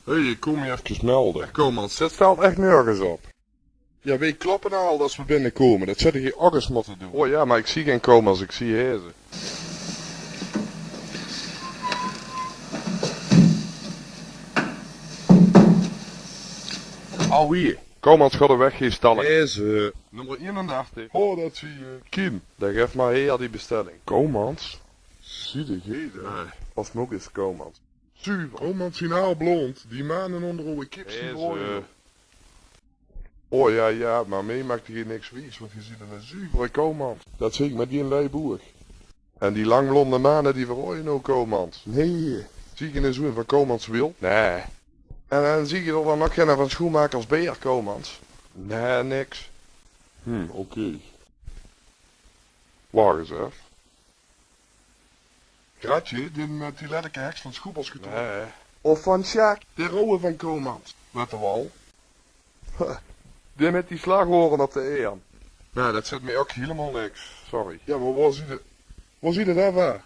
Hé, ik kom je even melden. Komans, dit staat echt nergens op. Ja, wie kloppen nou al als we binnenkomen? Dat zit hier alles moeten doen. Oh ja, maar ik zie geen komans, ik zie hezen. Al hier. Komans gaat de weg hier stallen. Hezen. Nummer 31. Oh, dat zie je. Kim, dan geef maar heel die bestelling. Komans? Zie de geden. Nee, alsnog is komans. Zuiver. Komans zien haar blond. Die mannen onder uw kip zien rooien. Oh ja, maar mee maakt hier niks wies, want je ziet er een zuivere komans. Dat zie ik met die een leiboer. En die langblonde manen die verrooien ook komans. Nee. Zie je een zoen van komans wil? Nee. En dan zie je er dan nog geen van schoenmakers beer komans? Nee, niks. Oké. Waar eens even. Gratje, die met die lelijke heks van Schoepels getrokken. Nee. Of van Sjaak, de rode van Komans. Wat de wal? Die met die slaghoren op de eer. Nou, dat zet mij ook helemaal niks. Sorry. Ja, maar waar zie je dat even?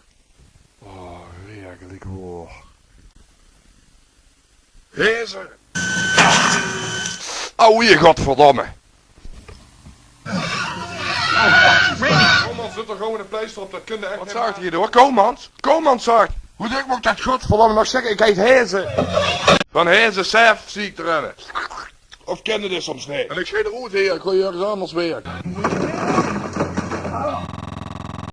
Oh, werkelijk hoor. Hezen! Au hier, godverdomme. Komans zit er gewoon een pleister op, dat kun je echt Wat zegt je door? Komans? Komans zegt. Hoe dik moet ik dat godverdomme nog zeggen? Ik heet Hezen. Van hezen zelf zie ik erin. Of ken je dit soms niet? En ik zei de route hier, ik ga je ergens anders werken.